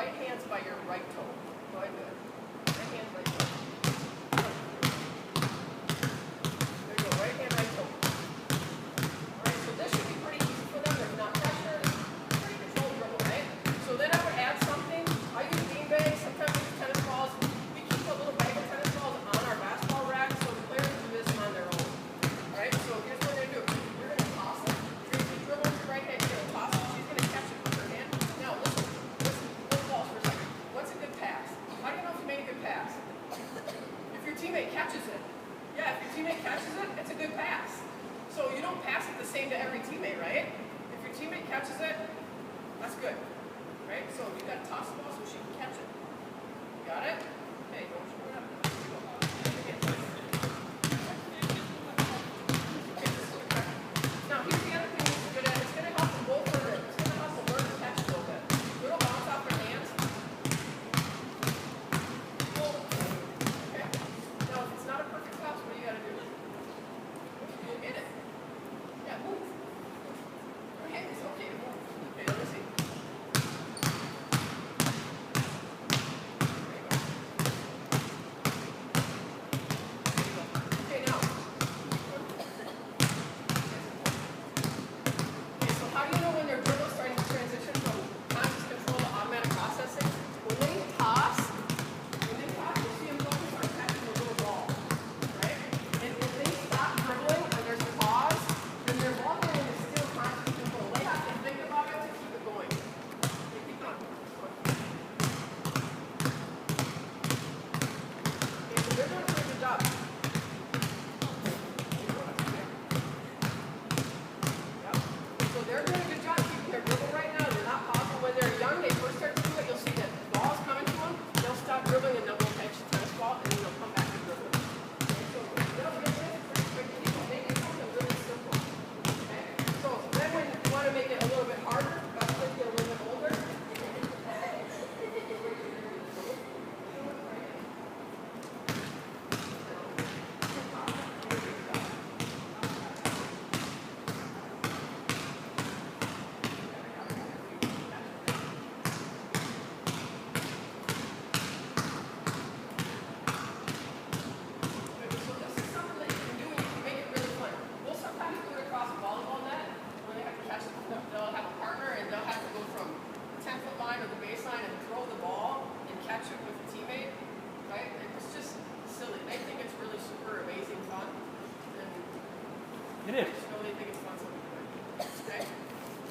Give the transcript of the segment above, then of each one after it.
right hand's by your right toe. Go ahead, good. Right hand, right toe. There you go, right hand, right toe. Alright, so this should be pretty easy for them. There's not pressure. Pretty controlled dribble, right? So then I would add something. I use bean bags, sometimes I use tennis balls. We keep a little bag of tennis balls on our basketball rack so the players do this on their own. Alright, so here's what you're going to do. You're going to toss it. You're going to dribble with your right hand. You're going to toss it. She's going to catch it with her hand. Now listen. Let's pause for a second. What's a good pass? How do you know if you made a good pass? If your teammate catches it. Yeah, if your teammate catches it, it's a good pass. So you don't pass it the same to every teammate, right? If your teammate catches it, that's good. Right? So you got to toss the ball so she can catch it. Got it? Okay, don't screw it up. Now here's the other thing it's good at. It's going to help them both learn it. It's going to help them learn to catch a little bit. Little bounce off their hands. Okay. Now if it's not a perfect toss, what do you got to do? You'll get it. Yeah, move. Your hand is okay to move. Okay, let me see. It is. They think it's fun, so we do it. Okay?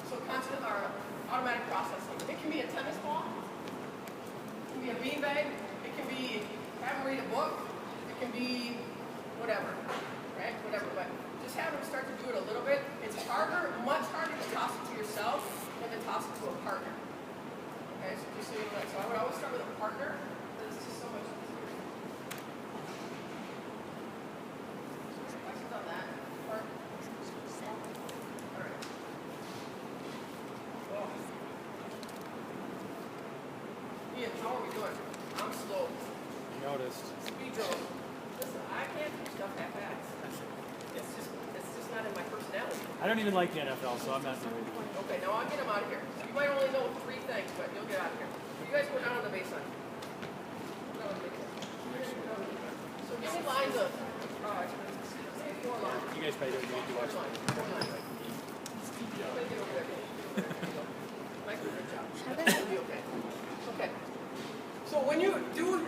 So constant or automatic processing. It can be a tennis ball. It can be a beanbag. It can be have them read a book. It can be whatever. Right? Whatever. But just have them start to do it a little bit. It's harder, much harder to toss it to yourself than to toss it to a partner. Okay? So just so you know that. So I would always start with a partner. It's just so much easier. Questions on that? Ian, how are we doing? I'm slow. You noticed. Speed drill. Listen, I can't do stuff half-assed. It's just not in my personality. I don't even like the NFL, so I'm not doing it. Okay, now I'll get him out of here. You might only know 3 things, but you'll get out of here. You guys go down on the baseline. So give me lines of 4 lines. You guys probably don't need to watch it. 4 lines. Mike, good job. It'll be okay. Okay. So when you're doing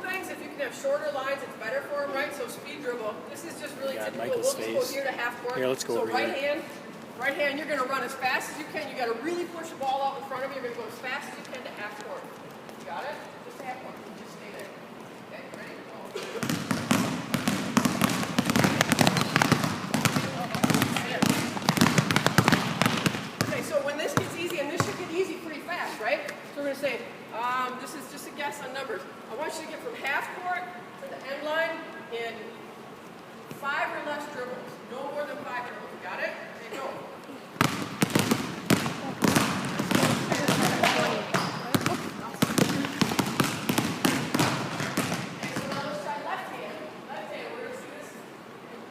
things, if you can have shorter lines, it's better for them, right? So speed dribble. This is just really typical. Michael's We'll just go here to half court. Here, let's go so over right here. hand, you're going to run as fast as you can. You got to really push the ball out in front of you. You're going to go as fast as you can to half court. You got it? Just half court. Just stay there. Okay, ready? Go. Okay, so when this gets easy, and this should get easy pretty fast, right? So we're going to say, this is just a guess on numbers. I want you to get from half court to the end line in 5 or less dribbles. No more than 5 dribbles. You got it? Okay, go. Okay, so now let's try left hand. Left hand, we're going to see this.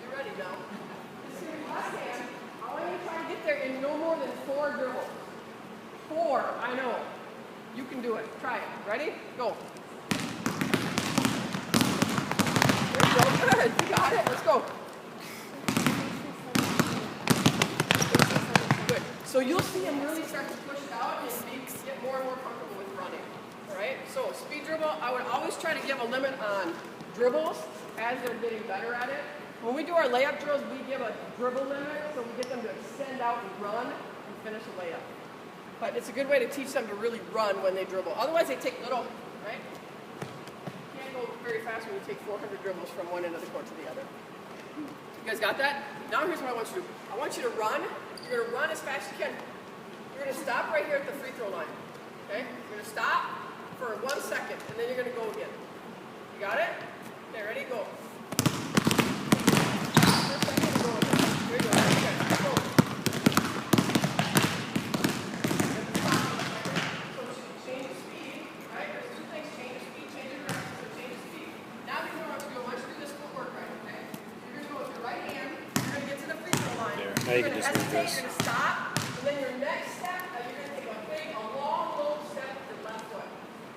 You ready now? This is your left hand. I want you to try to get there in no more than 4 dribbles. 4, I know. You can do it. Try it. Ready? Go. There you go. Good. You got it. Let's go. Good. So you'll see him really start to push it out and get more and more comfortable with running. All right? So speed dribble, I would always try to give a limit on dribbles as they're getting better at it. When we do our layup drills, we give a dribble limit, so we get them to extend out and run and finish a layup. But it's a good way to teach them to really run when they dribble. Otherwise, they take little, right? You can't go very fast when you take 400 dribbles from one end of the court to the other. You guys got that? Now here's what I want you to do. I want you to run. You're going to run as fast as you can. You're going to stop right here at the free throw line. Okay? You're going to stop for 1 second, and then you're going to go again. You got it? Okay, ready? Go. Here you go. Okay, go. So change the speed, right? There's two things: change the speed, change the direction. So change the speed. Now you know what to do. I want you to do this footwork, right? Okay. You're going to go with your right hand. You're going to get to the free throw line. There. Now You're you can going to just move hesitate. this. You're going to stop, and then your next step, you're going to take a long, low step with your left foot.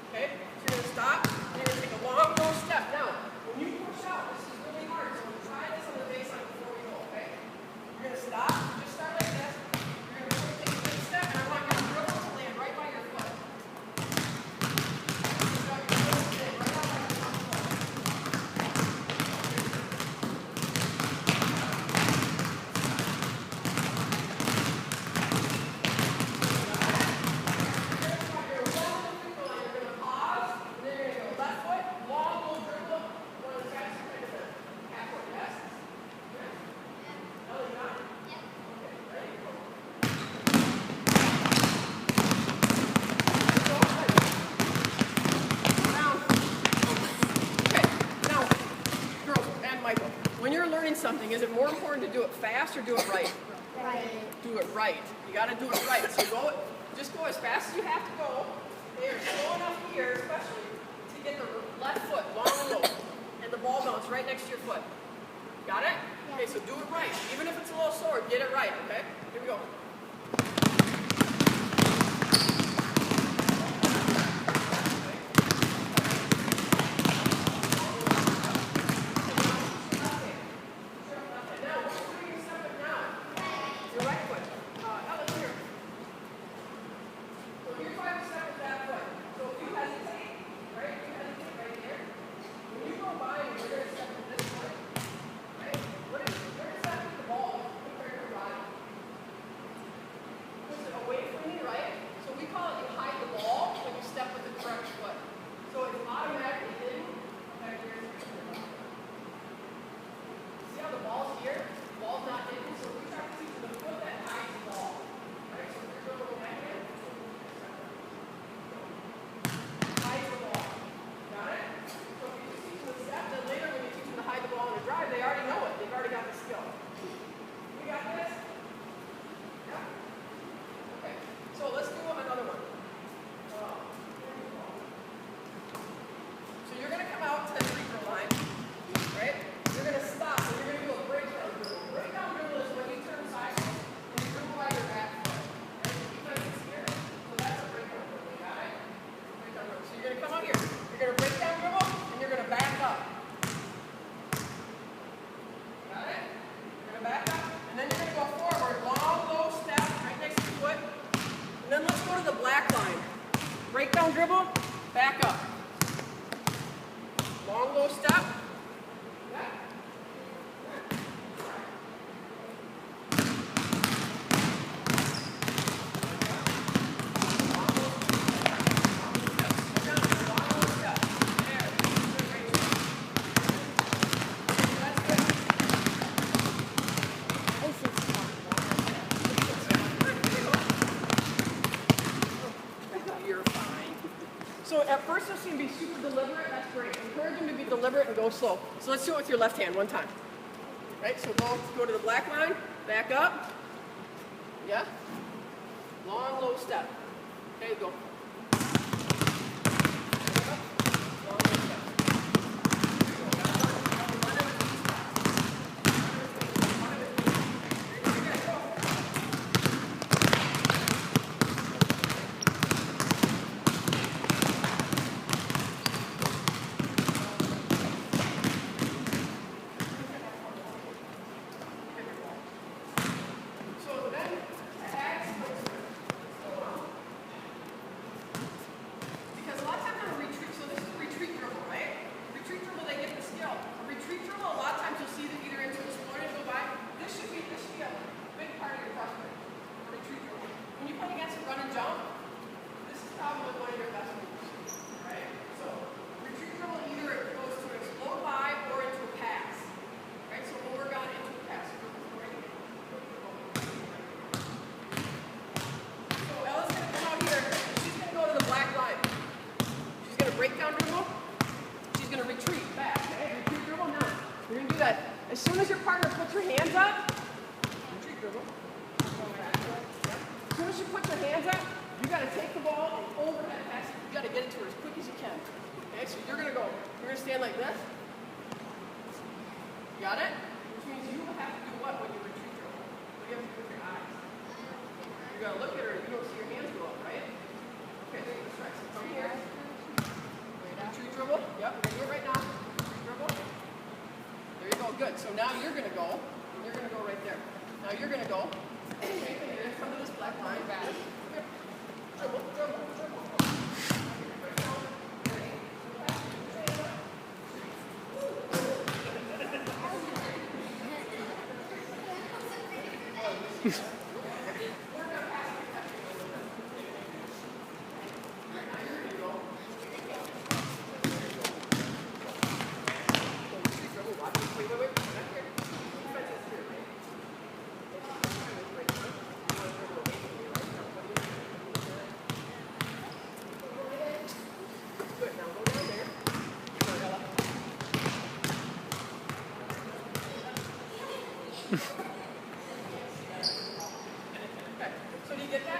Okay. So you're going to stop, and you're going to take a long, low step. Now, when you push out, this is really hard. So try this on the baseline before we go. Okay. You're going to stop. Just start like this. You're going to take a big step, and I want your dribble to land right by your foot. You got your dribble to land right by your foot. You're going to pause, and then you're going to go left foot, long, low dribble, one of the guys kind of half court. Yes? No, you're not? Okay, ready? Go. Down. Okay, now, girls and Michael, when you're learning something, is it more important to do it fast or do it right? Do it right. You got to do it right. So just go as fast as you have to go. They are slow enough here, especially, to get the left foot long and low, and the ball bounce right next to your foot. Got it? Okay, so do it right. Even if it's a little slower, get it right, okay? Here we go. Now, what's doing your step now? Your right foot. Ellen, here. So you're trying to step with that foot. So if you hesitate, right? You hesitate right here. When you go by and you're going to step with this foot, right? Where does that put the ball compared to your body? Push it away from you, right? So we call it you hide the ball when you step with the correct foot. So it's automatically hidden back here. See how the ball's here? The ball's not hidden. So we try to teach you the foot that hides the ball. Right? So if you're going to go back in, hide the ball. Got it? So if you just teach them the step, then later when you teach them to hide the ball on the drive, they already know it. They've already got the skill. We got this? Yeah? Okay. So let's do another one. So you're going to come out to the free throw line, right? You're going to stop, and you're going to do a breakdown dribble. Breakdown dribble is when you turn sideways and you dribble by your back foot. Right? Because it's here. So that's a breakdown dribble. Got it? Breakdown dribble. So you're going to come out here. You're going to breakdown dribble, and you're going to back up. Got it? You're going to back up, and then you're going to go forward. Long, low step right next to your foot. And then let's go to the black line. Breakdown dribble, back up. Long, low step. Yeah. You're fine. So at first this can be super deliberate, that's great. Encourage them to be deliberate and go slow. So let's do it with your left hand one time. Right, so go to the black line, back up. Yeah? Long, low step. Okay, go. Back up. Long, low step. get it to her as quick as you can. Okay, so you're gonna stand like this. Got it? Which means you have to do what when you retreat dribble? What do you have to do with your eyes? You gotta look at her and you don't see your hands go up, right? Okay, that's right. So come here. Retreat dribble. Yep, we're gonna do it right now. Retreat dribble. There you go, good. So now you're gonna go, and you're gonna go right there. Now you're gonna go. Same thing, you're in front of this black line. Dribble, dribble, dribble. Good, now go down there. Okay, so do you get that?